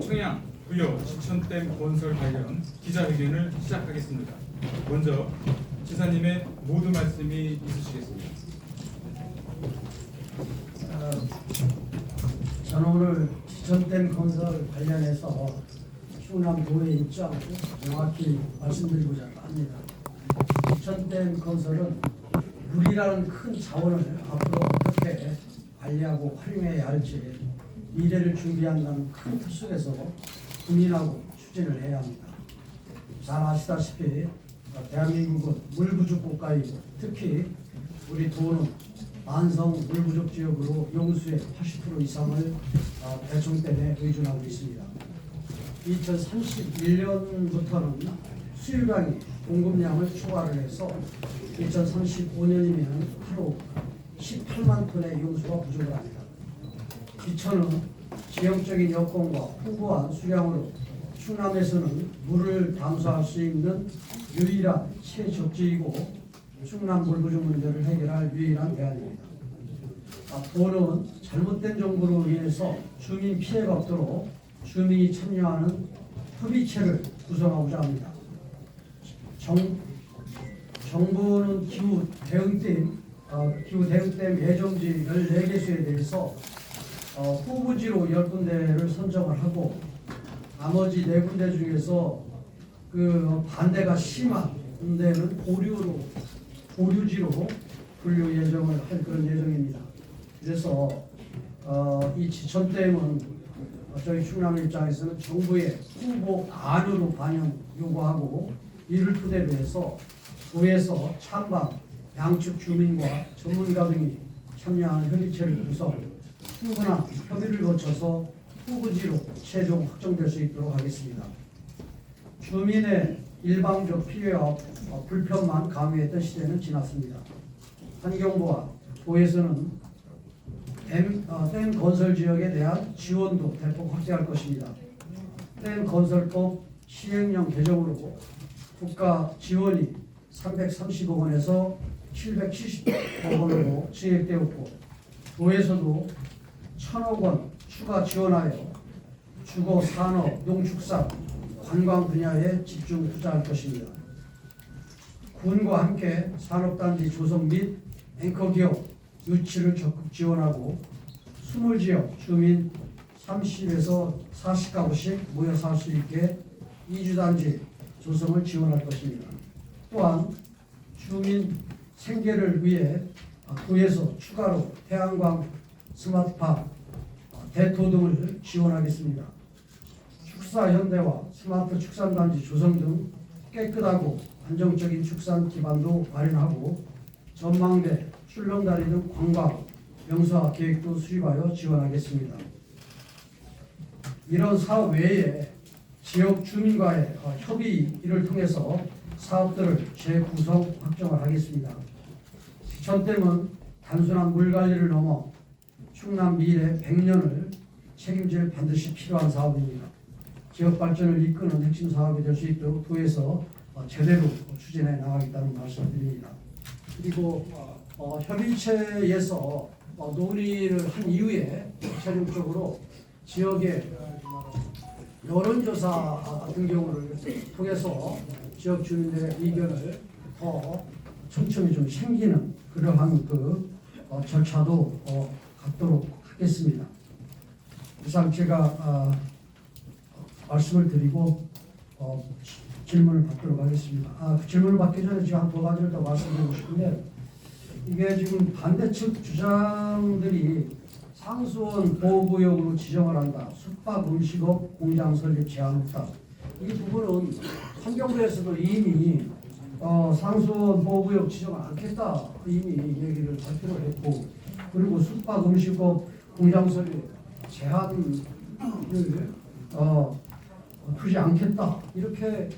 청양 부여 지천댐 건설 관련 기자회견을 시작하겠습니다. 먼저 지사님의 모두 말씀이 있으시겠습니다. 저는 오늘 지천댐 건설 관련해서 충남도의 입장을 정확히 말씀드리고자 합니다. 지천댐 건설은 물이라는 큰 자원을 앞으로 어떻게 관리하고 활용해야 할지 미래를 준비한다는 큰 틀 속에서 고민하고 추진을 해야 합니다. 잘 아시다시피 대한민국은 물 부족 국가이고 특히 우리 도는 만성 물 부족 지역으로 용수의 80% 이상을 대청댐에 의존하고 있습니다. 2031년부터는 수유량이 공급량을 초과를 해서 2035년이면 하루 18만 톤의 용수가 부족을 합니다. 기천은 지형적인 여건과 풍부한 수량으로 충남에서는 물을 담수할 수 있는 유일한 최적지이고 충남 물 부족 문제를 해결할 유일한 대안입니다. 도는 잘못된 정보로 인해서 주민 피해가 없도록 주민이 참여하는 협의체를 구성하고자 합니다. 정부는 기후 대응댐 예정지 14개소에 대해서 후보지로 10군데를 선정을 하고 나머지 4군데 중에서 그 반대가 심한 군데는 보류지로 분류 예정을 할 그런 예정입니다. 그래서 이 지천댐은 저희 충남 입장에서는 정부의 후보 안으로 반영 요구하고 이를 토대로 해서 도에서 찬반, 양측 주민과 전문가 등이 참여하는 협의체를 구성, 충분한 협의를 거쳐서 후보지로 최종 확정될 수 있도록 하겠습니다. 주민의 일방적 피해와 불편만 강요했던 시대는 지났습니다. 환경부와 도에서는 댐 건설 지역에 대한 지원도 대폭 확대할 것입니다. 댐 건설법 시행령 개정으로 국가 지원이 330억 원에서 770억 원으로 증액되었고 도에서도 1,000억 원 추가 지원하여 주거, 산업, 농축산, 관광 분야에 집중 투자할 것입니다. 군과 함께 산업단지 조성 및 앵커기업 유치를 적극 지원하고 수몰지역 주민 30에서 40가구씩 모여 살 수 있게 이주단지 조성을 지원할 것입니다. 또한 주민 생계를 위해 도에서 추가로 태양광 스마트팜, 대토 등을 지원하겠습니다. 축사 현대화, 스마트 축산단지 조성 등 깨끗하고 안정적인 축산 기반도 마련하고 전망대, 출렁다리 등 관광, 명소화 계획도 수립하여 지원하겠습니다. 이런 사업 외에 지역 주민과의 협의를 통해서 사업들을 재구성 확정을 하겠습니다. 지천댐은 단순한 물관리를 넘어 충남 미래 100년을 책임질 반드시 필요한 사업입니다. 지역 발전을 이끄는 핵심 사업이 될 수 있도록 도에서 제대로 추진해 나가겠다는 말씀드립니다. 그리고 협의체에서 논의를 한 이후에 최종적으로 지역의 여론조사 같은 경우를 통해서 지역 주민들의 의견을 더 촘촘히 좀 챙기는 그러한 절차도 갖도록 하겠습니다. 이상 제가 말씀을 드리고 질문을 받도록 하겠습니다. 그 질문을 받기 전에 제가 한 2가지를 더 말씀드리고 싶은데 이게 지금 반대측 주장들이 상수원 보호구역으로 지정을 한다. 숙박 음식업 공장 설립 제한 없다. 이 부분은 환경부에서도 이미 상수원 보호구역 지정을 않겠다 이미 얘기를 발표를 했고 그리고 숙박 음식업 공장 설립 제한을 두지 않겠다 이렇게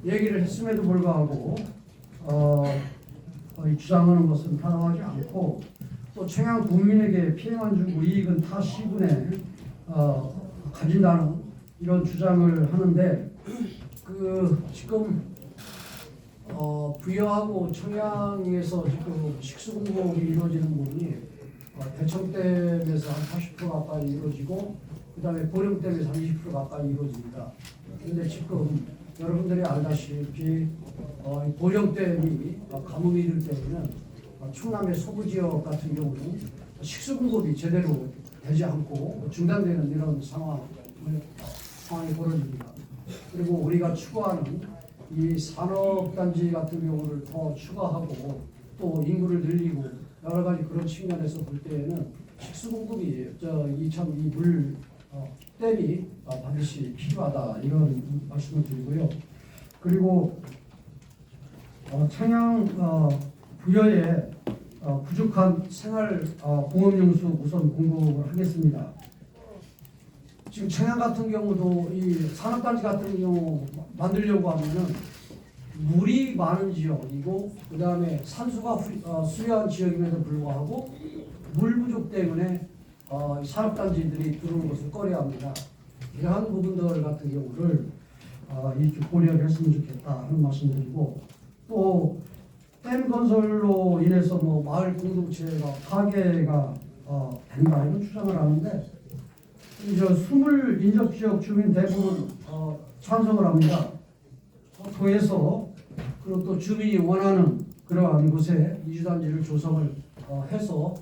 얘기를 했음에도 불구하고 주장하는 것은 타당하지 않고 또 청양 국민에게 피해만 주고 이익은 타 시군에 가진다는 이런 주장을 하는데 지금 부여하고 청양에서 지금 식수 공급이 이루어지는 부분이 대청댐에서 한 80% 가까이 이루어지고 그다음에 보령 때문에 30% 가까이 이루어집니다. 그런데 지금 여러분들이 알다시피 이 보령댐이 가뭄이 이를 때에는 충남의 서부 지역 같은 경우는 식수 공급이 제대로 되지 않고 중단되는 이런 상황이 벌어집니다. 그리고 우리가 추구하는 이 산업단지 같은 경우를 더 추가하고 또 인구를 늘리고 여러 가지 그런 측면에서 볼 때에는 식수 공급이 이물 댐이 반드시 필요하다 이런 말씀을 드리고요. 그리고 청양 부여에 부족한 생활 공업용수 우선 공급을 하겠습니다. 지금 청양 같은 경우도 이 산업단지 같은 경우 만들려고 하면은 물이 많은 지역이고 그 다음에 산수가 수려한 지역임에도 불구하고 물 부족 때문에 산업단지들이 들어오는 것을 꺼려합니다. 이러한 부분들 같은 경우를 이렇게 고려를 했으면 좋겠다 하는 말씀드리고 또 댐 건설로 인해서 뭐 마을 공동체가 파괴가 된다 이런 주장을 하는데 이제 수물 인접 지역 주민 대부분 찬성을 합니다. 도에서 그리고 또 주민이 원하는 그러한 곳에 이주단지를 조성을 해서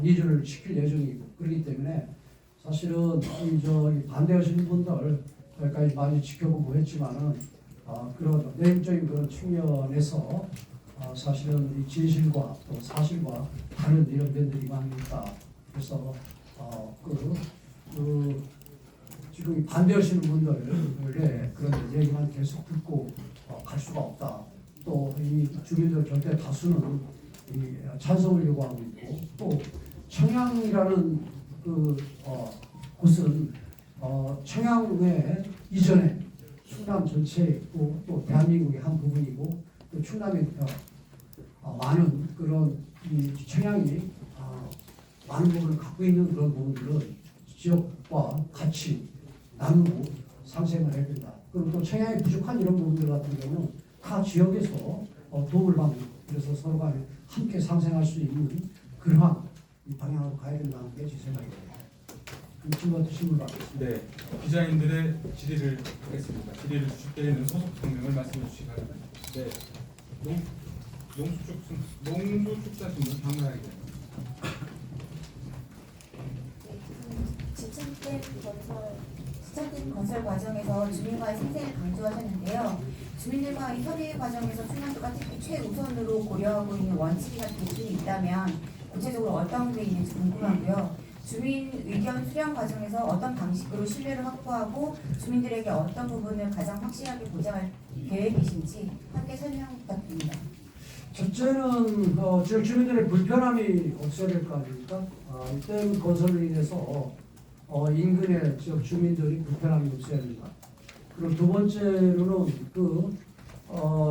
이주를 시킬 예정이고 그렇기 때문에 사실은 이 반대하시는 분들 여기까지 많이 지켜보고 했지만은 그런 내용적인 그런 측면에서 사실은 이 진실과 또 사실과 다른 이런 면들이 많이 있다. 그래서 지금 반대하시는 분들의 그런 얘기만 계속 듣고 갈 수가 없다. 또 이 주민들 절대 다수는 이 찬성을 요구하고 있고 또 청양이라는 곳은 청양에 이전에 충남 전체에 있고 또 대한민국의 한 부분이고 또 충남에 많은 그런 이 청양이 많은 부분을 갖고 있는 그런 부분들은 지역과 같이 나누고 상생을 해야 된다. 그리고 또 청양이 부족한 이런 부분들 같은 경우는 타 지역에서 도움을 받는 그래서 서로 간에 함께 상생할 수 있는 그러한 이 방향으로 가야 된다는 게 제 생각입니다. 지금부터 질문 받겠습니다. 네, 기자님들의 질의를 하겠습니다. 질의를 주실 때에는 소속 성명을 말씀해 주시기 바랍니다. 네, 농수축산식물 방문하게 됩니다. 지천댐 건설 과정에서 주민과의 생생을 강조하셨는데요. 주민들과의 협의 과정에서 충남도가 특히 최우선으로 고려하고 있는 원칙이 같은 부분이 있다면 구체적으로 어떤 게 있는지 궁금하고요. 주민 의견 수렴 과정에서 어떤 방식으로 신뢰를 확보하고 주민들에게 어떤 부분을 가장 확실하게 보장할 계획이신지 함께 설명 부탁드립니다. 첫째는 지역 주민들의 불편함이 없어야 될 거 아닙니까? 이댐 건설로 인해서 인근의 지역 주민들이 불편함이 없어야 된다. 그리고 두 번째로는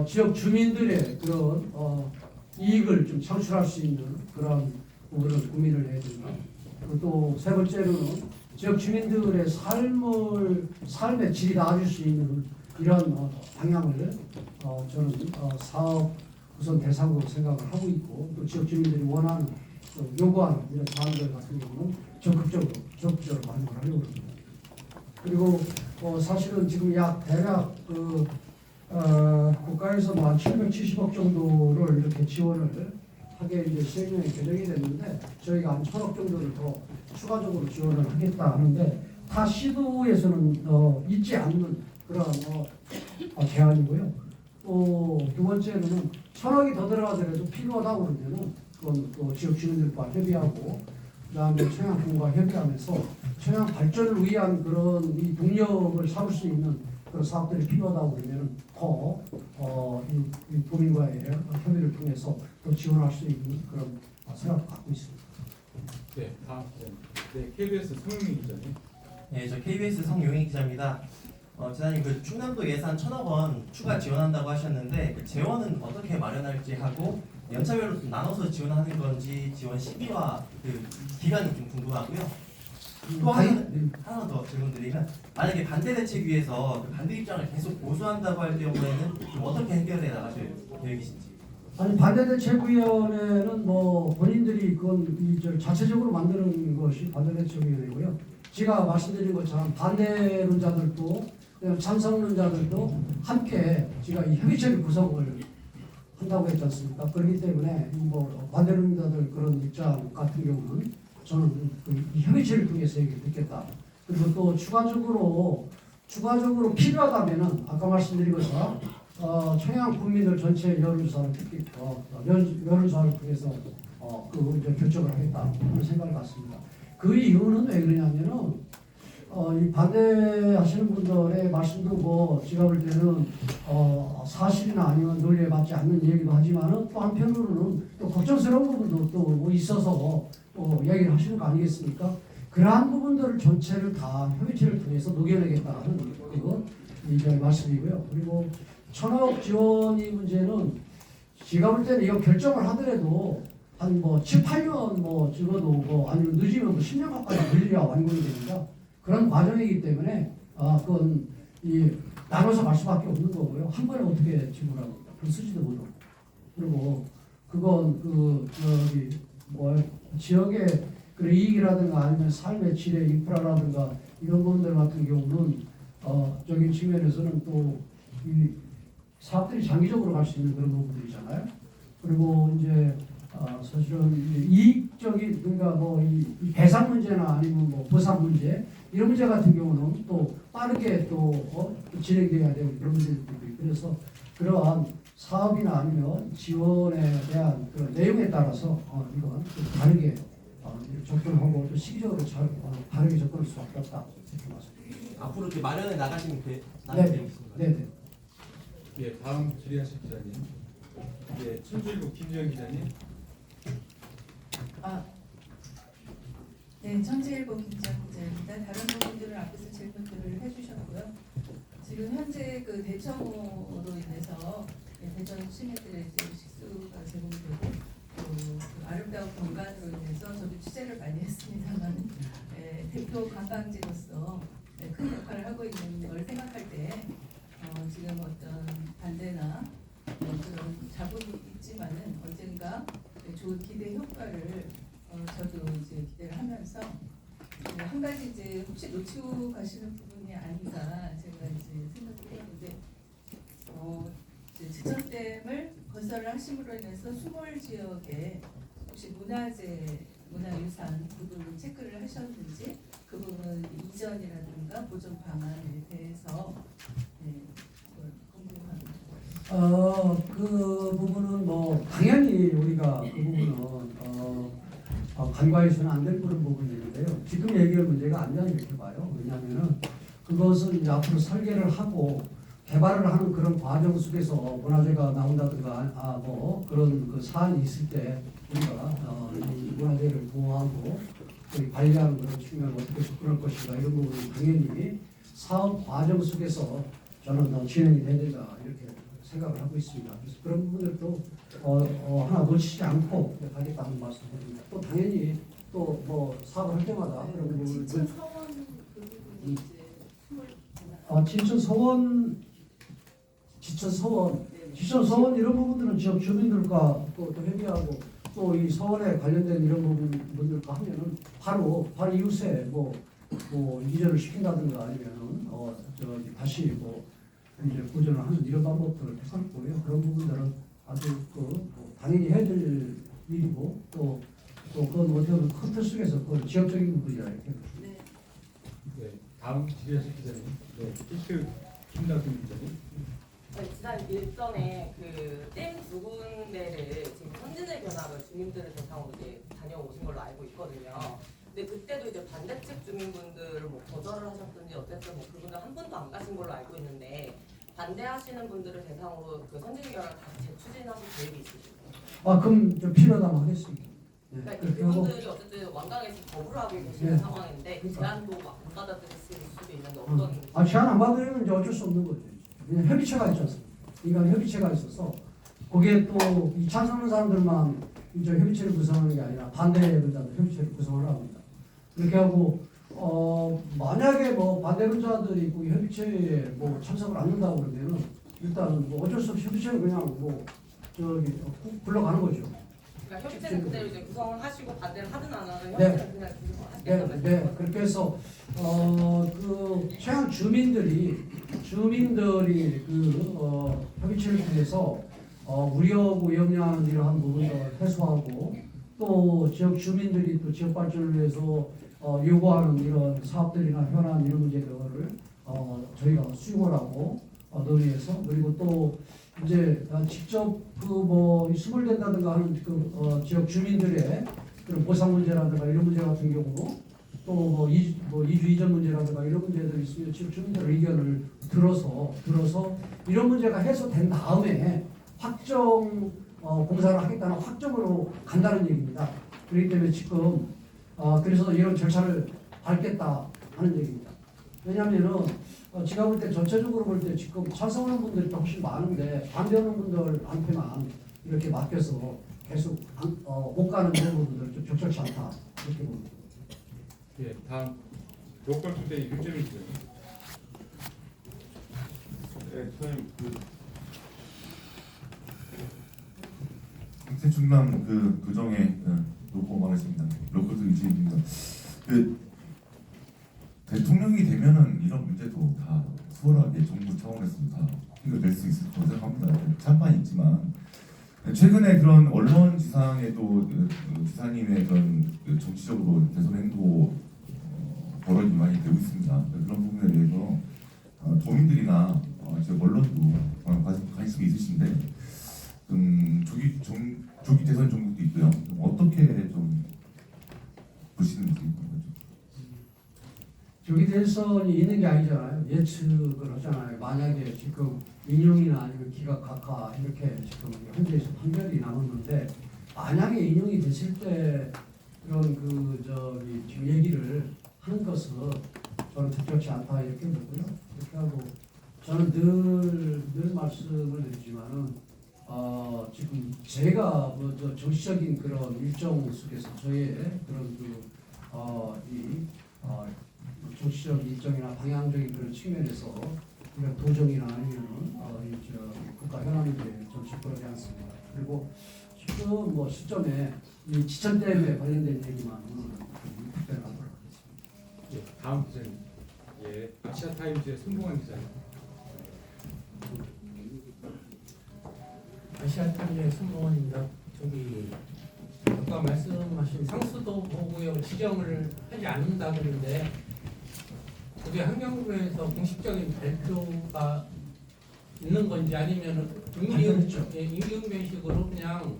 지역 주민들의 그런 이익을 좀 창출할 수 있는 그런 부분을 고민을 해야 된다. 그리고 또 세 번째로는 지역 주민들의 삶의 질이 나아질 수 있는 이런 방향을 저는 사업 우선 대상으로 생각을 하고 있고 또 지역 주민들이 원하는 요구하는 이런 사안들 같은 경우는 적극적으로 반영을 하려고 합니다. 그리고 사실은 지금 대략 국가에서 한 770억 정도를 이렇게 지원을 하게 이제 시행령이 개정이 됐는데 저희가 한 1,000억 정도를 더 추가적으로 지원을 하겠다 하는데 타 시도에서는 있지 않는 그런 제안이고요. 또 두 번째는 1,000억이 더 들어가더라도 필요하다고 그러면은 그건 또 지역 주민들과 협의하고 그다음에 청양군과 협의하면서 청양 발전을 위한 그런 이 동력을 삼을 수 있는 그런 사업들이 필요하다고 그러면은 이 도민과의 협의를 통해서 또 지원할 수 있는 그런 생각을 갖고 있습니다. 네, 다음 네, KBS 성용희 기자님. 네, 저 KBS 성용희 기자입니다. 지사님 그 충남도 예산 1,000억 원 추가 지원한다고 하셨는데 그 재원은 어떻게 마련할지 하고 연차별로 좀 나눠서 지원하는 건지 지원 시기와 그 기간이 좀 궁금하고요. 또 하나 더 질문드리면 만약에 반대 대책위에서 그 반대 입장을 계속 고수한다고 할 경우에는 좀 어떻게 해결해 나가실 계획이신지. 아니 반대대책위원회는 뭐 본인들이 그건 자체적으로 만드는 것이 반대대책위원회고요. 제가 말씀드린 것처럼 반대론자들도 찬성론자들도 함께 제가 이 협의체를 구성을 한다고 했지 않습니까? 그렇기 때문에 뭐 반대론자들 그런 입장 같은 경우는 저는 이 협의체를 통해서 얘기를 듣겠다. 그리고 또 추가적으로 필요하다면은 아까 말씀드린 것처럼 청양 국민들 전체 여론조사를 여론조사를 통해서 그 이제 결정을 하겠다 그런 생각을 갖습니다. 그 이유는 왜 그러냐면은 이 반대하시는 분들의 말씀도 뭐 제가 볼 때는 사실이나 아니면 논리에 맞지 않는 얘기도 하지만은 또 한편으로는 또 걱정스러운 부분도 또뭐 있어서 또 이야기를 하시는 거 아니겠습니까? 그러한 부분들을 전체를 다 협의체를 통해서 녹여내겠다는 그거 이제 말씀이고요. 그리고 천억 지원이 문제는 제가 볼 때는 이거 결정을 하더라도 한 뭐 7, 8년 뭐 적어도 뭐 아니면 늦으면 뭐 10년 가까이 걸려야 완공이 됩니다. 그런 과정이기 때문에 그건 이 나눠서 갈 수밖에 없는 거고요. 한 번에 어떻게 지불합니까? 그 쓰지도 못하고. 그리고 그건 저기 뭐 지역의 그 이익이라든가 아니면 삶의 질의 인프라라든가 이런 부분들 같은 경우는 적인 측면에서는 또 이 사업들이 장기적으로 갈 수 있는 그런 부분들이잖아요. 그리고 이제 사실은 이제 이익적인 그러니까 뭐 이 배상 문제나 아니면 뭐 보상 문제 이런 문제 같은 경우는 또 빠르게 또 진행돼야 되고 그런 문제들도 있고 그래서 그러한 사업이나 아니면 지원에 대한 그 내용에 따라서 이건 좀 다르게 접근하고 또 시기적으로 다르게 접근할 수밖에 없다 이렇게 말씀드립니다. 앞으로 이렇게 마련해 나가시는 네, 계획이신가요? 네. 예, 다음 질의하실 기자님. 예, 천주일보 김지현 기자님. 네, 천지일보 김지현 기자입니다. 다른 부분들은 앞에서 질문들을 해주셨고요. 지금 현재 그 대청호로 인해서 대전 시민들의 식수가 제공되고 그 아름다운 경관으로 인해서 저도 취재를 많이 했습니다만 대표 관광지로서 큰 역할을 하고 있는 걸 생각할 때 지금 어떤 반대나 그런 자본이 있지만은 언젠가 좋은 기대 효과를 저도 이제 기대를 하면서 한 가지 이제 혹시 놓치고 가시는 부분이 아닌가 제가 이제 생각을 했는데 이제 지천댐을 건설을 하심으로 인해서 수몰 지역에 혹시 문화유산 부분을 체크를 하셨는지 그 부분 이전이라든가 보존 방안에 대해서 궁금합니다. 그 부분은 뭐 당연히 우리가 그 부분은 간과해서는 안 될 그런 부분인데요. 지금 얘기할 문제가 아니라 이렇게 봐요. 왜냐하면은 그것은 이제 앞으로 설계를 하고 개발을 하는 그런 과정 속에서 문화재가 나온다든가 뭐 그런 그 사안이 있을 때 우리가 이 문화재를 보호하고 관리하는 그런 측면을 어떻게 접근할 것인가 이런 부분은 당연히 사업 과정 속에서 저는 진행이 돼야 된다 이렇게 생각을 하고 있습니다. 그래서 그런 부분들도 하나 놓치지 않고 가겠다는 말씀드립니다. 또 당연히 또 뭐 사업을 할 때마다 그런 부분을 지천 서원 그 부분이 이제 지천 서원 이런 부분들은 지역 주민들과 또 협의하고 또 이 서원에 관련된 이런 부분들과 하면은 바로 이웃에 뭐 이전을 시킨다든가 아니면은 다시 뭐 이제 보존을 하는 이런 방법들을 해봤고요. 그런 부분들은 아주 당연히 해야 될 일이고 또 그건 어떻게 보면 큰 틀 속에서 그 지역적인 부분이라 이렇게. 네. 네, 다음 질의하실 기자님. 네, 이슈 김남근 기자님. 지난 일전에 그 댐 두 군데를 지금 선진의 변화를 주민들을 대상으로 이제 다녀오신 걸로 알고 있거든요. 근데 그때도 이제 반대측 주민분들을 뭐 거절을 하셨든지 어쨌든 뭐 그분들 한 분도 안 가신 걸로 알고 있는데 반대하시는 분들을 대상으로 그 선진의 변화를 다시 재추진하실 계획이 있으신가요? 그럼 좀 필요하다면 하겠습니다. 네. 그러니까 그렇게 하고 그분들이 어쨌든 완강에서 거부를 하고 계시는 네. 상황인데 그러니까. 제안도 못 받아들이실 수도 있는데 어떤 제안 안 받으면 이제 어쩔 수 없는 거죠. 그냥 협의체가 있지 않습니까? 이건 협의체가 있어서 거기에 또 이 찬성하는 사람들만 이제 협의체를 구성하는 게 아니라 반대론자들 협의체를 구성을 합니다. 그렇게 하고 만약에 뭐 반대론자들이 있고 협의체에 뭐 참석을 안 한다고 그러면은 일단 뭐 어쩔 수 없이 협의체는 그냥 뭐 굴러가는 거죠. 그러니까 협의체는 그대로 이제 구성을 하시고 반대를 하든 안 하든 네. 협의체는 그냥 구성하시겠다는 네, 말씀이신 그렇게 해서 그 최양 주민들이 협의체를 통해서 우려하고 염려하는 이러한 부분을 해소하고 또 지역 주민들이 또 지역 발전을 위해서 요구하는 이런 사업들이나 현안 이런 문제들을 저희가 수용을 하고 논의해서 그리고 또 이제 직접 이 수몰된다든가 하는 지역 주민들의 그런 보상 문제라든가 이런 문제 같은 경우 또 이주 이전 문제라든가 이런 문제들이 있으면 지역 주민들의 의견을 들어서 이런 문제가 해소된 다음에 확정 공사를 하겠다는 확정으로 간다는 얘기입니다. 그렇기 때문에 지금 그래서 이런 절차를 밟겠다 하는 얘기입니다. 왜냐하면은 제가 볼 때 전체적으로 볼 때 지금 찬성하는 분들이 훨씬 많은데 반대하는 분들한테만 이렇게 맡겨서 계속 못 가는 그런 부분들 좀 적절치 않다 이렇게 봅니다. 예, 다음 로컬 투데이 윤재민 기자. 네, 선생님 새충남 교정에 놓고 말했습니다. 로컬도 유지입니다. 대통령이 되면은 이런 문제도 다 수월하게 정부 차원에서 다 해결될 수 있을 거라고 생각합니다. 찬반이 있지만 최근에 그런 언론 지상에도 지사님의 그런 정치적으로 대선 행보 거론이 많이 되고 있습니다. 그런 부분에 대해서 도민들이나 지금 언론도 관심이 있으신데 조기 대선 정국도 있고요. 어떻게 좀 보시는지. 조기 대선이 있는 게 아니잖아요. 예측을 하잖아요. 만약에 지금 인용이나 아니면 기각 각하 이렇게 지금 현재에서 판결이 남았는데 만약에 인용이 됐을 때 그런 지금 얘기를 하는 것은 저는 적절치 않다 이렇게 보고요. 이렇게 하고 저는 늘 말씀을 드리지만은 지금 제가 정치적인 그런 일정 속에서 저의 그런 정치적 일정이나 방향적인 그런 측면에서 이런 도정이나 아니면은 국가 현안 문제에 좀 직결하지 않습니다. 그리고 지금 시점에 이 지천댐에 관련된 얘기만 답변하도록 하겠습니다. 예, 다음 기자님. 예, 아시아 타임즈의 손봉환 기자님. 아시아타임즈의 손봉원입니다. 아까 말씀하신 상수도 보호구역 지정을 하지 않는다 그러는데 그게 환경부에서 공식적인 발표가 있는 건지 아니면 임기응변식으로 그냥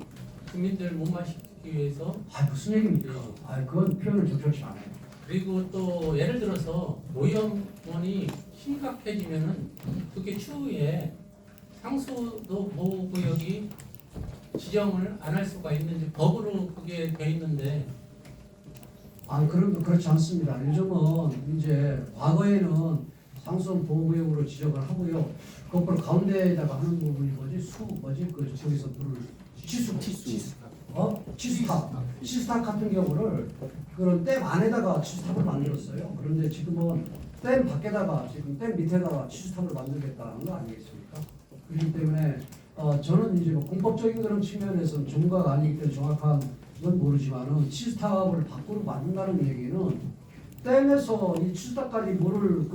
주민들 못 마시기 위해서 무슨 얘기입니까? 그건 표현을 적절치 않아요. 그리고 또 예를 들어서 오염원이 심각해지면은 그게 추후에 상수도 보호구역이 지정을 안 할 수가 있는지 법으로 그게 돼 있는데 그렇지 않습니다. 요즘은 이제 과거에는 상수원 보호구역으로 지정을 하고요. 거꾸로 가운데에다가 하는 부분이 거기서 물을 치수탑 같은 경우를 그런 댐 안에다가 치수탑을 만들었어요. 그런데 지금은 댐 밖에다가 지금 댐 밑에다가 치수탑을 만들겠다는 거 아니겠습니까? 그렇기 때문에 저는 이제 공법적인 그런 측면에서는 전문가가 아니기 때문에 정확한 건 모르지만은 치수탑을 밖으로 만든다는 얘기는 댐에서 이 치수탑까지 물을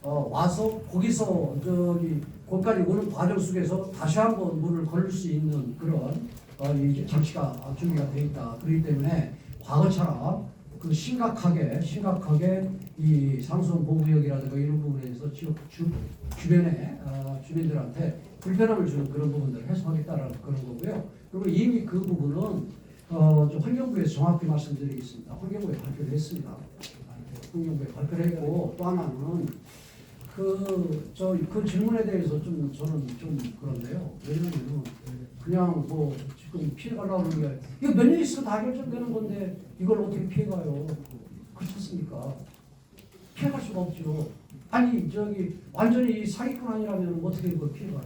와서 거기서 거기까지 오는 과정 속에서 다시 한번 물을 걸을 수 있는 그런 이제 장치가 준비가 되어 있다. 그렇기 때문에 과거처럼 심각하게 이 상수원 보호구역이라든가 이런 부분에서 지역 주변에 주민들한테 불편함을 주는 그런 부분들을 해소하겠다라는 그런 거고요. 그리고 이미 그 부분은 좀 환경부에서 정확히 말씀드리겠습니다. 환경부에 발표를 했습니다. 환경부에 발표를 했고 또 하나는 그 질문에 대해서 저는 좀 그런데요. 왜냐면은 그냥 지금 피해가려고 하는 게 이거 몇 년 있으면 다 결정되는 건데 이걸 어떻게 피해가요? 그렇지 않습니까? 피해갈 수가 없죠. 아니 완전히 사기꾼 아니라면 어떻게 그걸 피해가요?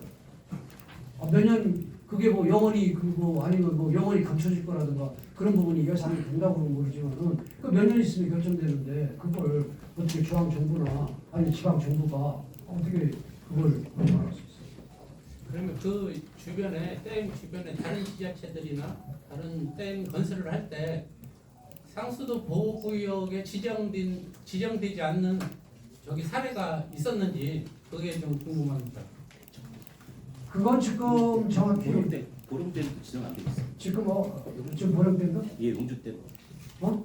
몇 년 그게 영원히 아니면 영원히 감춰질 거라든가 그런 부분이 예상이 된다고는 모르지만은 그 몇 년 있으면 결정되는데 그걸 어떻게 중앙 정부나 아니 지방 정부가 어떻게 그걸 말할 수 있어요? 그러면 그 주변에 댐 주변에 다른 지자체들이나 다른 댐 건설을 할 때 상수도 보호구역에 지정되지 않는 저기 사례가 있었는지 그게 좀 궁금합니다. 그건 지금 정확히 보름댐도 지정 안 돼 있어요. 지금 지금 보령댐도 예, 용주댐. 어?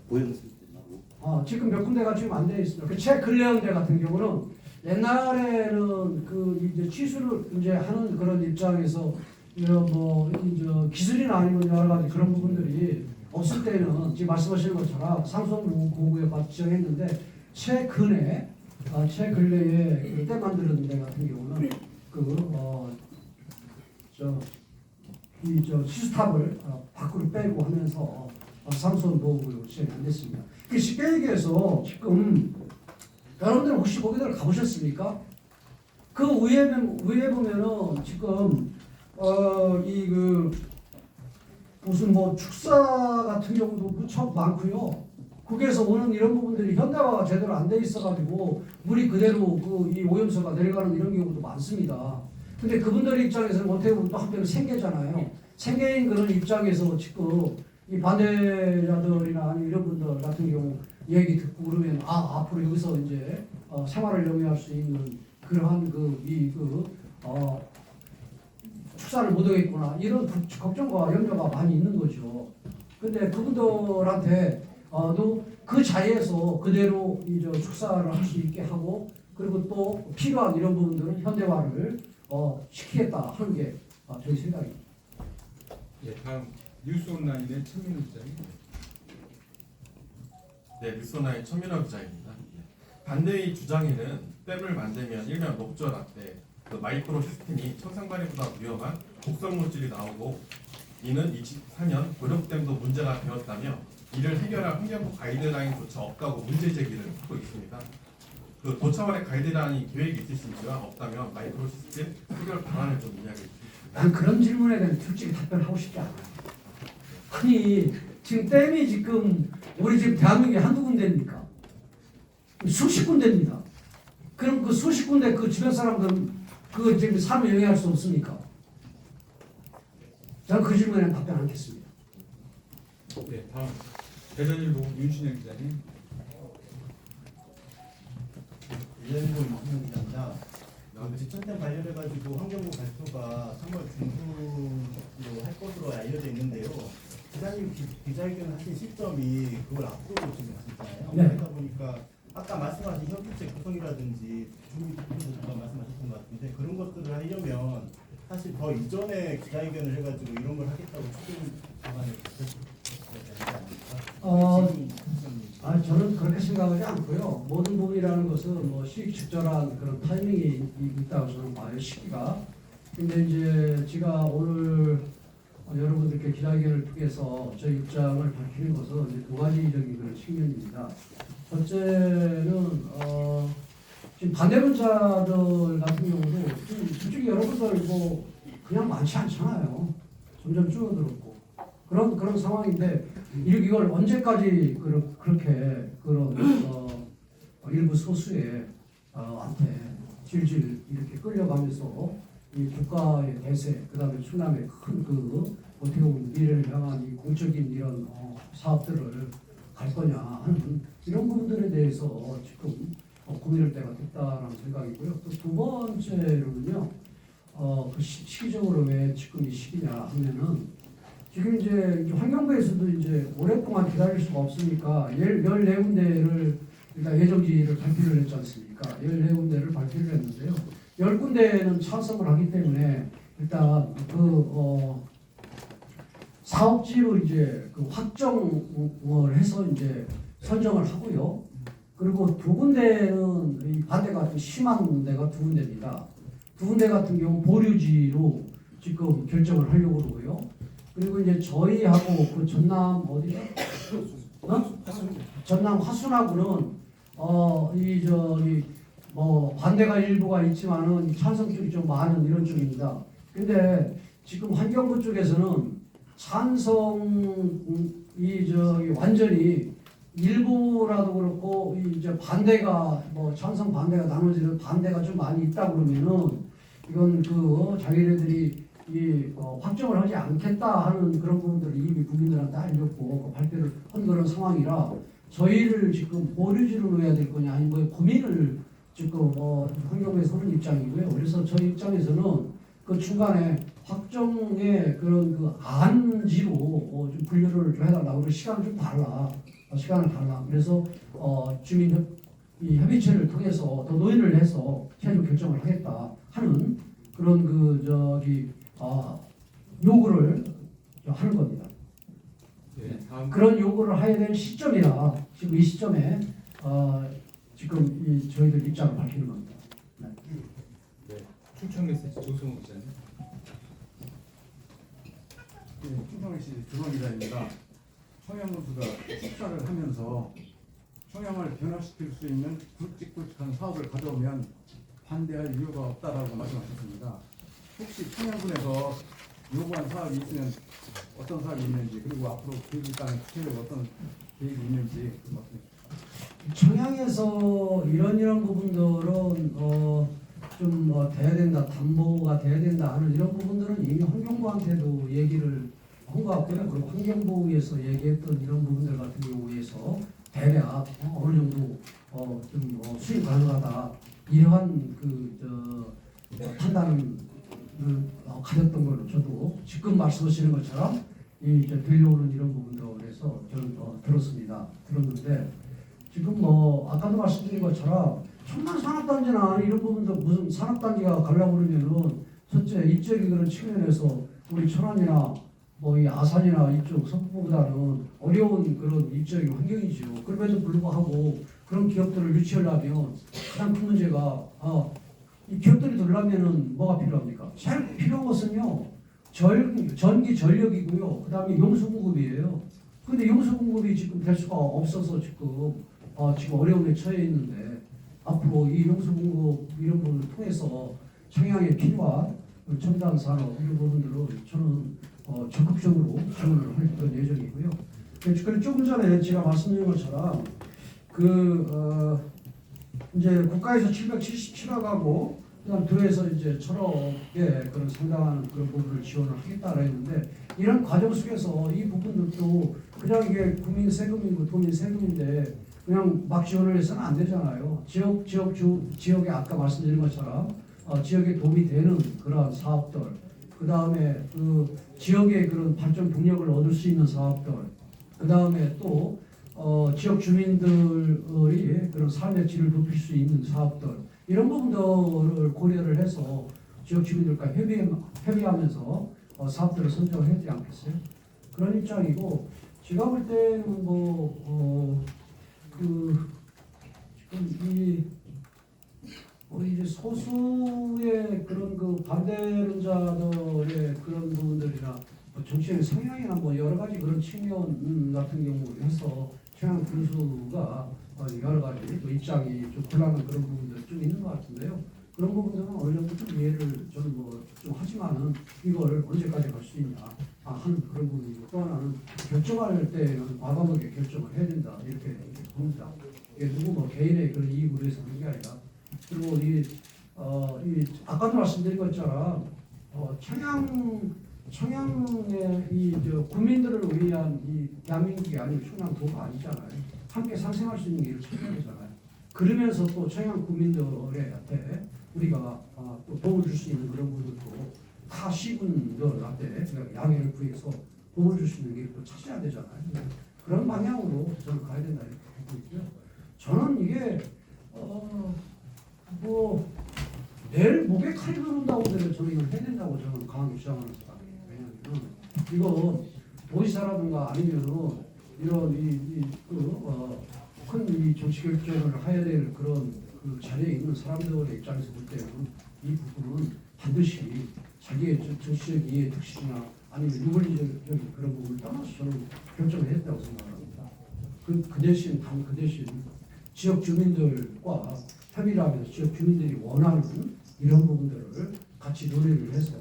보영댐하고. 지금 몇 군데가 지금 안 돼 있습니다. 그 최근래연대 같은 경우는 옛날에는 그 이제 취수를 이제 하는 그런 입장에서 뭐 이제 기술이나 아니면 여러 가지 그런 부분들이 없을 때는 지금 말씀하시는 것처럼 상수도 보호구역 지정했는데 최근래에 그때 만드는 데 같은 경우는 저 시스탑을 밖으로 빼고 하면서 상수원 보호구역 지정이 안 됐습니다. 그 쉽게 얘기해서 지금 여러분들 혹시 거기들 가보셨습니까? 그 위에 보면은 지금 무슨 뭐 축사 같은 경우도 무척 많고요. 거기에서 오는 이런 부분들이 현대화가 제대로 안 돼 있어가지고 물이 그대로 이 오염수가 내려가는 이런 경우도 많습니다. 근데 그분들 입장에서는 어떻게 보면 또 한편은 생계잖아요. 생계인 그런 입장에서 지금 이 반대자들이나 아니 이런 분들 같은 경우 얘기 듣고 그러면 앞으로 여기서 이제 생활을 영위할 수 있는 그러한 축사를 못 하겠구나 이런 걱정과 염려가 많이 있는 거죠. 근데 그분들한테 그 자리에서 그대로 이제 축사를 할 수 있게 하고 그리고 또 필요한 이런 부분들은 현대화를 시키겠다 하는 게 저희 생각입니다. 예, 다음 뉴스 온라인의 최민우 기자님. 네, 뉴스온라인 천민호 기자입니다. 반대의 주장에는 댐을 만들면 일명 녹조라떼, 그 마이크로 시스템이 청산가리보다 위험한 독성 물질이 나오고 이는 2004년 고령댐도 문제가 되었다며 이를 해결할 환경부 가이드라인조차 없다고 문제 제기를 하고 있습니다. 그 도차원의 가이드라인 계획이 있으신지와 없다면 마이크로 시스템 해결 방안을 좀 이야기해 주십시오. 난 그런 질문에 대한 솔직히 답변하고 싶지 않아요. 아니 지금 댐이 지금 우리 지금 대한민국에 한두 군데입니까? 수십 군데입니다. 그럼 그 수십 군데 그 주변 사람들은 그 지금 삶을 영위할 수 없습니까? 저는 그 질문에 답변 않겠습니다. 네, 다음 대전일보 윤신영 기자님. 일본고 윤신영 기자입니다. 지천댐 관련해가지고 환경부 발표가 3월 중순으로 할 것으로 알려져 있는데요. 기자님 기자회견 하신 시점이 그걸 앞두고 지금 하셨잖아요. 네. 그러다 보니까 아까 말씀하신 협의체 구성이라든지 주민분들 잠깐 말씀하셨던 것 같은데 그런 것들을 하려면 사실 더 이전에 기자회견을 해가지고 이런 걸 하겠다고 추진 방안을 되지 않습니까? 저는 그렇게 생각하지 않고요. 모든 부분이라는 것은 뭐 시기적절한 그런 타이밍이 있다고 저는 봐요. 시기가. 근데 이제 제가 오늘 여러분들께 기자회견을 통해서 저희 입장을 밝히는 것은 이제 두 가지적인 그런 측면입니다. 첫째는 지금 반대론자들 같은 경우도 솔직히 여러분들 뭐 그냥 많지 않잖아요. 점점 줄어들었고 그런 상황인데 이걸 언제까지 그렇게 그런 일부 소수의 한테 질질 이렇게 끌려가면서 이 국가의 대세 그다음에 충남의 큰 어떻게 보면 미래를 향한 이 공적인 이런 사업들을 갈 거냐 하는 이런 부분들에 대해서 지금 고민할 때가 됐다라는 생각이고요. 또 두 번째로는요, 그 시기적으로 왜 지금 이 시기냐 하면은 지금 이제 환경부에서도 이제 오랫동안 기다릴 수가 없으니까 14군데를 일단 예정지를 발표를 했지 않습니까? 14군데를 발표를 했는데요. 10군데는 찬성을 하기 때문에 일단 사업지로 이제 확정을 해서 이제 선정을 하고요. 그리고 두 군데는 이 반대가 좀 심한 데가 두 군데입니다. 두 군데 같은 경우 보류지로 지금 결정을 하려고 그러고요. 그리고 이제 저희하고 그 전남 어디죠? 전남 화순하고는 뭐 반대가 일부가 있지만은 찬성 쪽이 좀 많은 이런 쪽입니다. 근데 지금 환경부 쪽에서는 찬성이 완전히 일부라도 그렇고 이제 반대가 뭐 찬성 반대가 나눠지는 반대가 좀 많이 있다 그러면은 이건 자기네들이 확정을 하지 않겠다 하는 그런 부분들을 이미 국민들한테 알렸고 발표를 한 그런 상황이라 저희를 지금 보류지로 놓아야 될 거냐 아니면 뭐 고민을 지금 환경부에서 하는 입장이고요. 그래서 저희 입장에서는 그 중간에 확정의 그런 안지로 좀 분류를 좀 해달라고 그리고 시간을 달라. 그래서 주민 이 협의체를 통해서 더 논의를 해서 최종 결정을 하겠다 하는 그런 요구를 하는 겁니다. 네, 다음 그런 요구를 해야 될 시점이라 지금 이 시점에 지금 저희들 입장을 밝히는 겁니다. 네. 충청 메시지 조성우 기자님. 충청시 조성 기자입니다. 청양군수가 축사를 하면서 청양을 변화시킬 수 있는 굵직굵직한 사업을 가져오면 반대할 이유가 없다라고 말씀하셨습니다. 혹시 청양군에서 요구한 사업이 있으면 어떤 사업이 있는지 그리고 앞으로 계획이 있다면 구체적으로 어떤 계획이 있는지 좀 말씀해 주십시오. 청양에서 이런 부분들은 좀 돼야 된다, 담보가 돼야 된다 하는 이런 부분들은 이미 환경부한테도 얘기를 한 것 같고요. 그리고 환경부에서 얘기했던 이런 부분들 같은 경우에서 대략 어느 정도 좀 수익 가능하다 이러한 판단을 가졌던 걸로 저도 지금 말씀하시는 것처럼 들려오는 이런 부분들에서 저는 들었는데 지금 아까도 말씀드린 것처럼 천만 산업단지나 이런 부분도 무슨 산업단지가 가려고 그러면은 첫째 입지적인 그런 측면에서 우리 천안이나 이 아산이나 이쪽 서부보다는 어려운 그런 입지적인 환경이죠. 그럼에도 불구하고 그런 기업들을 유치하려면 가장 큰 문제가 이 기업들이 들려면은 뭐가 필요합니까? 제일 필요한 것은요 전기 전력이고요. 그 다음에 용수 공급이에요. 근데 용수 공급이 지금 될 수가 없어서 지금 어려움에 처해 있는데 앞으로 이 용수 공급 이런 부분을 통해서 청양에 필요한 첨단 산업 이런 부분들을 저는 적극적으로 지원을 할 그런 예정이고요. 그리고 조금 전에 제가 말씀드린 것처럼 이제 국가에서 777억하고 그다음 도에서 이제 1,000억의 그런 상당한 그런 부분을 지원을 하겠다고 했는데 이런 과정 속에서 이 부분들도 그냥 이게 국민 세금이고 도민 세금인데 그냥 막 지원을 해서는 안 되잖아요. 지역에 아까 말씀드린 것처럼 지역에 도움이 되는 그런 사업들, 그 다음에 지역의 그런 발전 동력을 얻을 수 있는 사업들, 그 다음에 또 지역 주민들의 그런 삶의 질을 높일 수 있는 사업들 이런 부분들을 고려를 해서 지역 주민들과 협의하면서 사업들을 선정을 해야 되지 않겠어요? 그런 입장이고 제가 볼 때는 지금 이제 소수의 그런 반대론자들의 그런 부분들이나 정치적인 성향이나 여러 가지 그런 측면 같은 경우에서 청양 군수가 여러 가지 또 입장이 좀 곤란한 그런 부분들이 좀 있는 것 같은데요. 그런 부분들은 어느 정도 좀 이해를 저는 좀 하지만은 이걸 언제까지 갈 수 있냐 하는 그런 부분이고 또 하나는 결정할 때는 과감하게 결정을 해야 된다 이렇게 봅니다. 이게 누구 개인의 그런 이익을 위해서 하는 게 아니라 그리고 이 아까도 말씀드린 것처럼 청양의 국민들을 위한 이 대한민국이 아니고 청양도가 아니잖아요. 함께 상생할 수 있는 길을 찾아야 되잖아요. 그러면서 또 청양 국민들한테 우리가 또 도움을 줄 수 있는 그런 부분도 다 시군들한테 양해를 구해서 도움을 줄 수 있는 길을 또 찾아야 되잖아요. 그런 방향으로 저는 가야 된다 이렇게 보고 있고요. 저는 이게 내일 목에 칼이 들어온다고 하더라도 저는 이걸 해야 된다고 저는 강하게 주장하는 사람이에요. 왜냐하면 이거 도지사라든가 아니면은 이런 큰 정치 결정을 해야 될 그런 자리에 있는 사람들의 입장에서 볼 때는 이 부분은 반드시 자기의 정치적 이해 특식이나 아니면 윤리적인 그런 부분을 떠나서 저는 결정을 했다고 생각합니다. 그 대신 지역 주민들과 협의를 하면서 지역 주민들이 원하는 이런 부분들을 같이 논의를 해서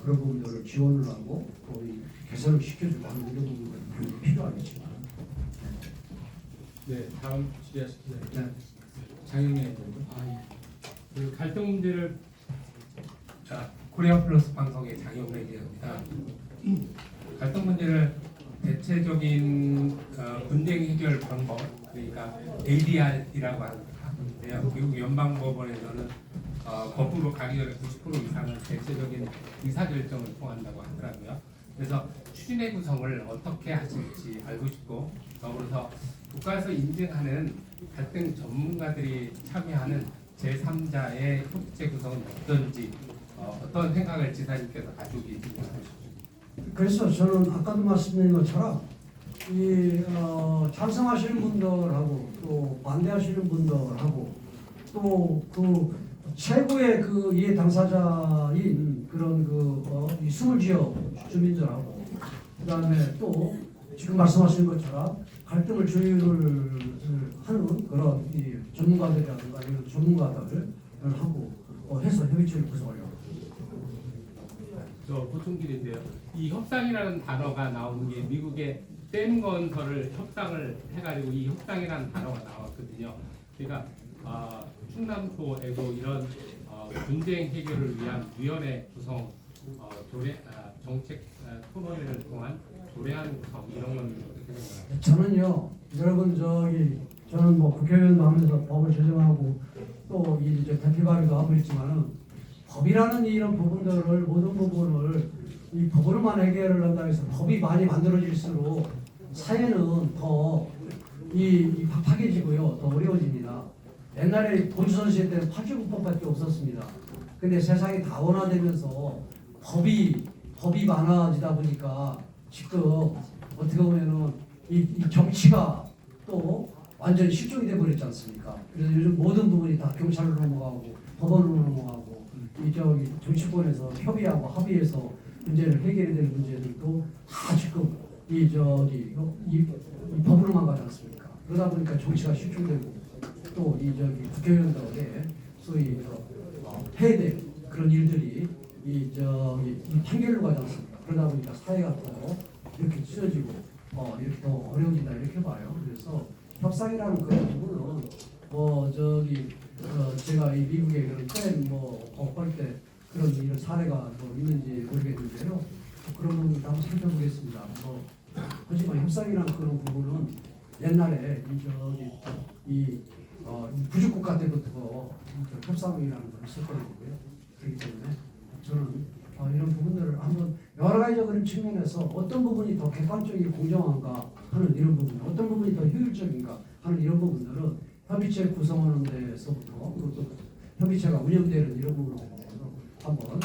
그런 부분들을 지원을 하고 또 개선을 시켜주고 하는 이런 부분들이 필요하겠지만. 네, 다음 질의하실 기자님. 네. 장영애 의원님. 그 갈등 문제를 코리아 플러스 방송의 장영래입니다. 갈등 문제를 대체적인 분쟁 해결 방법, 그러니까 ADR이라고 하는데요. 미국 연방법원에서는 거꾸로 가기 전에 90% 이상은 대체적인 의사결정을 통한다고 하더라고요. 그래서 추진의 구성을 어떻게 하실지 알고 싶고, 더불어서 국가에서 인증하는 갈등 전문가들이 참여하는 제3자의 협의체 구성은 어떤지, 어떤 생각을 지사님께서 가지고 계신지 알려주십시오. 그래서 저는 아까도 말씀드린 것처럼 찬성하시는 분들하고 또 반대하시는 분들하고 또 그 최고의 그 이해 당사자인 그런 이 스물 지역 주민들하고 그다음에 또 지금 말씀하신 것처럼 갈등을 조율을 하는 그런 이 전문가들이라든가 이런 전문가들을 하고 해서 협의체를 구성하려고. 저 보충질인데요. 이 협상이라는 단어가 나오는 게 미국의 댐 건설을 협상을 해가지고 이 협상이라는 단어가 나왔거든요. 그러니까 충남도에도 이런 분쟁 해결을 위한 위원회 구성, 정책 토론회를 통한 조례안 구성 이런 건 어떻게 생각하세요? 저는요, 여러분 저는 뭐 국회의원도 하면서 법을 제정하고 또 이제 대표 발의도 하고 있지만은 법이라는 이런 부분들을 모든 부분을 이 법으로만 해결을 한다고 해서 법이 많이 만들어질수록 사회는 더 팍팍해지고요, 더 어려워집니다. 옛날에 본주선 시대 때는 8.9법밖에 없었습니다. 근데 세상이 다원화되면서 법이 많아지다 보니까 지금 어떻게 보면은 이 정치가 또 완전히 실종이 돼버렸지 않습니까? 그래서 요즘 모든 부분이 다 경찰로 넘어가고 법원으로 넘어가고 정치권에서 협의하고 합의해서 문제를 해결해야 될 문제들도 다 지금 이 법으로만 가지 않습니까? 그러다 보니까 정치가 실종되고 또 국회의원들의 소위 해야 될 그런 일들이 이 판결로 가지 않습니까? 그러다 보니까 사회가 더 이렇게 찢어지고 이렇게 더 어려워진다 이렇게 봐요. 그래서 협상이라는 그런 부분은 제가 이 미국의 그런 할 때 그런 이런 사례가 있는지 모르겠는데요. 그런 부분도 한번 살펴보겠습니다. 하지만 협상이라는 그런 부분은 옛날에 이 부주국가 때부터 협상이라는 걸 있었거든요. 그렇기 때문에 저는 이런 부분들을 한번 여러 가지적인 측면에서 어떤 부분이 더 객관적이고 공정한가 하는 이런 부분, 어떤 부분이 더 효율적인가 하는 이런 부분들은 협의체 구성하는 데서부터 또 협의체가 운영되는 이런 부분에 대해서 한번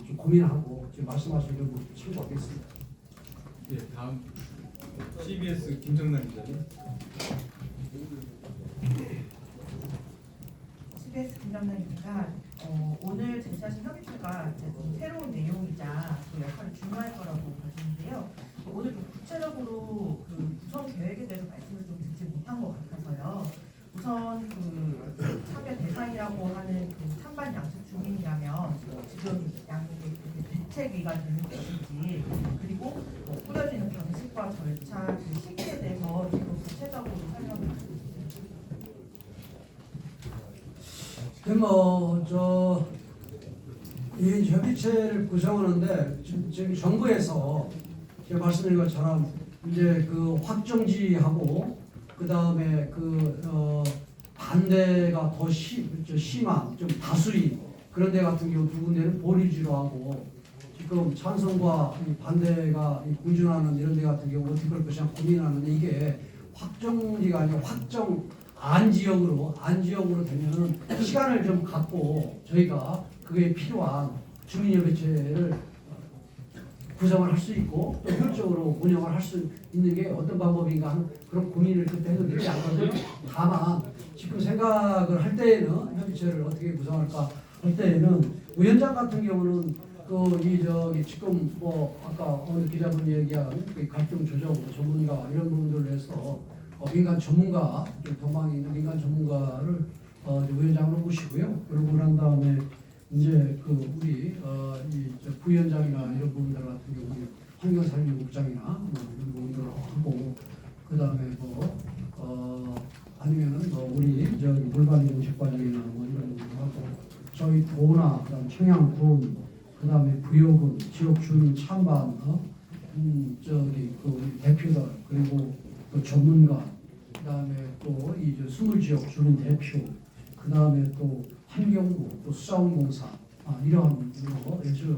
좀 고민하고 지금 말씀하신 이런 부분 참고하겠습니다. 예, 다음 CBS 김정남 기자님. CBS 김정남입니다. 오늘 제시하신 협의체가 좀 새로운 내용이자 그 역할이 중요할 거라고 봐지는데요. 오늘 좀 구체적으로 그 구성 계획에 대해서 말씀을 좀 듣지 못한 것 같아서요. 우선 그 참여 대상이라고 하는 그 찬반 양측 주민이라면 지금 양측의 대책 위가 되는 것인지, 그리고 꾸려지는 방식과 절차, 그 시기에 대해서 지금 구체적으로 설명을 해주세요. 이 협의체를 구성하는데 지금 정부에서 제가 말씀드린 것처럼 이제 그 확정지하고 그 다음에 반대가 더 심한 좀 다수인 그런 데 같은 경우 두 군데는 보류지로 하고 지금 찬성과 반대가 공존하는 이런 데 같은 경우 어떻게 할 것이냐 고민하는데 이게 확정지가 아니라 안 지역으로 되면은 시간을 좀 갖고 저희가 그게 필요한 주민협의체를 구성을 할 수 있고 또 효율적으로 운영을 할 수 있는 게 어떤 방법인가 하는 그런 고민을 그때 해도 되지 않거든요. 다만 지금 생각을 할 때에는 협의체를 어떻게 구성할까 할 때에는 위원장 같은 경우는 지금 아까 오늘 기자분이 얘기한 그 갈등 조정 전문가 이런 부분들을 해서 민간 전문가 좀 도망에 있는 민간 전문가를 위원장으로 모시고요. 그러고 난 다음에 이제 우리 부위원장이나 이런 부분들 같은 경우 환경산림국장이나 이런 부분들을 하고 그 다음에 아니면은 뭐 우리 저기 물관리 정책 과정이나 뭐 이런 것하고 저희 도나 그다음 청양군 그다음에 부여군 지역 주민 찬반 저기 그 대표들 그리고 또 전문가 그다음에 또 이 스물 지역 주민 대표 그다음에 또 환경부 또 수자원공사 이러한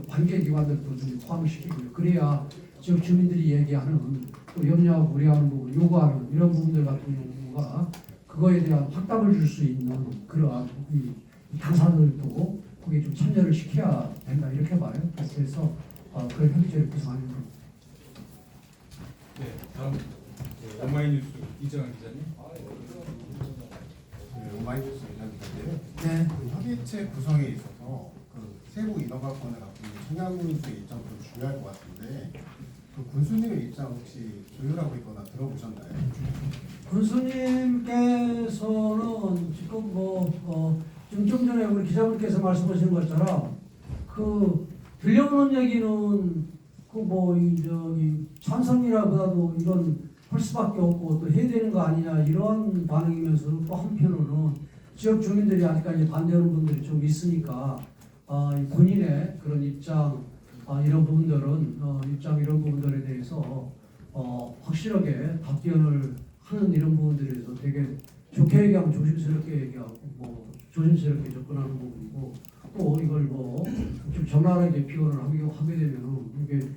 관계기관들도 좀 포함시키고요. 그래야 지역 주민들이 얘기하는 또 염려하고 우려하는 부분, 요구하는 이런 부분들 같은 경우가 그거에 대한 확답을 줄 수 있는 그러한 이 당사자들도 거기에 좀 참여를 시켜야 된다 이렇게 봐요. 그래서 그런 협의체를 구성하는 겁니다. 네, 다음 오마이뉴스 이정환 기자님. 오마이뉴스 기자인데요. 네. 그 협의체 구성에 있어서 그 세부 인허가권을 갖고 있는 청양군수의 입장도 중요할 것 같은데 그 군수님의 입장 혹시 조율하고 있거나 들어보셨나요? 군수님께서는 지금 좀 전에 우리 기자분께서 말씀하신 것처럼 그 들려오는 얘기는 저기 찬성이라보다도 이건 할 수밖에 없고 또 해야 되는 거 아니냐 이런 반응이면서 또 한편으로는 지역 주민들이 아직까지 반대하는 분들이 좀 있으니까 본인의 그런 입장 이런 부분들은 이런 부분들에 대해서 확실하게 답변을 하는 이런 부분들에 대해서 되게 좋게 얘기하면 조심스럽게 얘기하고 조심스럽게 접근하는 부분이고 또 이걸 좀 적나라하게 표현을 하게 되면 이게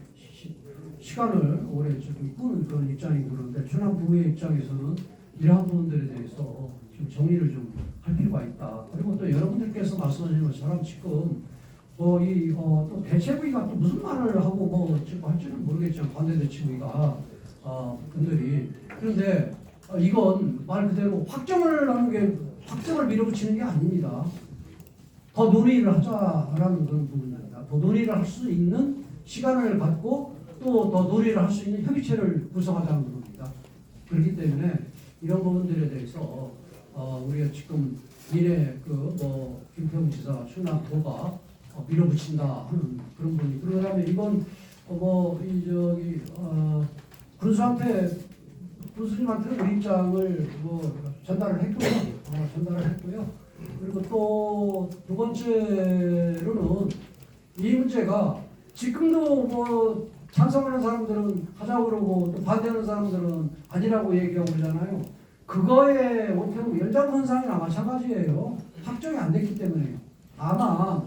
시간을 오래 좀 끄는 그런 입장이 그런데 충남부의 입장에서는 이러한 부분들에 대해서 좀 정리를 좀 할 필요가 있다. 그리고 또 여러분들께서 말씀하신 것처럼 지금 또 대체부위가 또 무슨 말을 하고 지금 할지는 모르겠지만 반대 대체부위가 분들이 그런데 이건 말 그대로 확정을 밀어붙이는 게 아닙니다. 더 논의를 하자라는 그런 부분입니다. 더 논의를 할 수 있는 시간을 갖고 또 더 논의를 할 수 있는 협의체를 구성하자는 겁니다. 그렇기 때문에 이런 부분들에 대해서 우리가 지금 미래 김태훈 지사 충남도가 밀어붙인다 하는 그런 부분이 그러다면 이건 군수님한테 우리 입장을 전달을 했고요. 그리고 또 두 번째로는 이 문제가 지금도 찬성하는 사람들은 하자고 그러고 또 반대하는 사람들은 아니라고 얘기하고 그러잖아요. 그거에 원태우 연장선상이나 마찬가지예요. 확정이 안 됐기 때문에 아마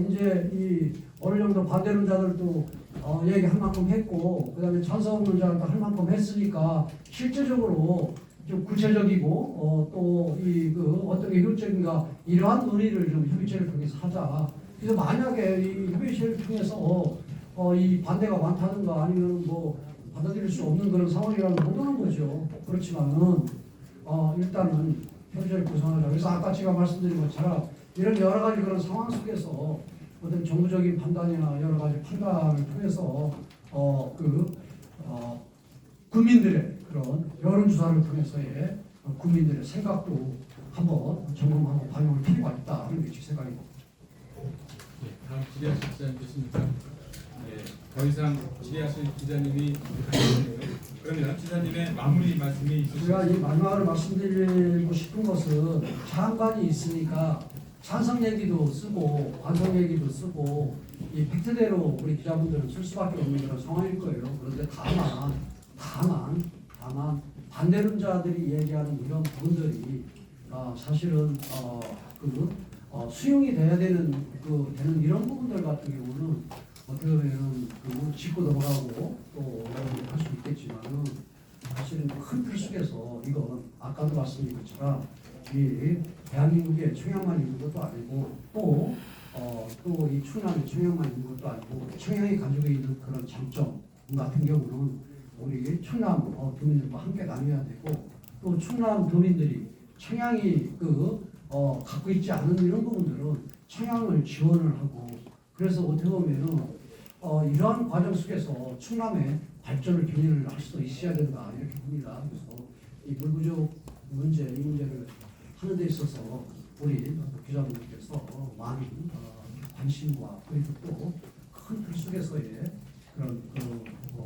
이제 이 어느 정도 반대하는 자들도 얘기할 만큼 했고 그다음에 찬성하는 자들도 할 만큼 했으니까 실제적으로 좀 구체적이고 또 어떤 게 효율적인가 이러한 논의를 좀 협의체를 통해서 하자. 그래서 만약에 이 협의체를 통해서 이 반대가 많다든가 아니면 받아들일 수 없는 그런 상황이라면 못 오는 거죠. 그렇지만은 일단은 협의체를 구성하자. 그래서 아까 제가 말씀드린 것처럼 이런 여러 가지 그런 상황 속에서 어떤 정부적인 판단이나 여러 가지 판단을 통해서 국민들의 그런 여론조사를 통해서의 국민들의 생각도 한번 점검하고 반영할 필요가 있다 하는 게 제 생각입니다. 네, 다음 질의하실 기자님 계십니까? 네, 더 이상 질의하실 기자님이 아니네요. 그러면 기자님의 마무리 말씀이 있으시죠? 제가 이 마지막으로 말씀드리고 싶은 것은 찬반이 있으니까 찬성 얘기도 쓰고 반성 얘기도 쓰고 이 팩트대로 우리 기자분들은 쓸 수밖에 없는 그런 상황일 거예요. 그런데 다만 반대론자들이 얘기하는 이런 부분들이 사실은 수용이 돼야 되는 이런 부분들 같은 경우는 어떻게 보면 짚고 넘어가고 또 할 수 있겠지만은 사실은 큰 틀 속에서 이건 아까도 말씀드린 것처럼 이 대한민국의 청양만 있는 것도 아니고 또 이 충남의 청양만 있는 것도 아니고 청양이 가지고 있는 그런 장점 같은 경우는 우리 충남 도민들과 함께 나눠야 되고 또 충남 도민들이 청양이 갖고 있지 않은 이런 부분들은 청양을 지원을 하고 그래서 어떻게 보면은 이러한 과정 속에서 충남의 발전을 견인을 할 수도 있어야 된다 이렇게 봅니다. 그래서 이 물부족 이 문제를 하는 데 있어서 우리 기자분들께서 많은 관심과 그리고 또 큰 틀 속에서의 그런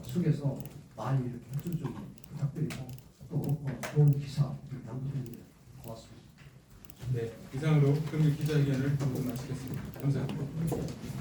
속에서 많이 이렇게 협조 좀 부탁드리고 또 좋은 기사 남부입니다. 고맙습니다. 네, 이상으로 금일 기자회견을 모두 마치겠습니다. 감사합니다.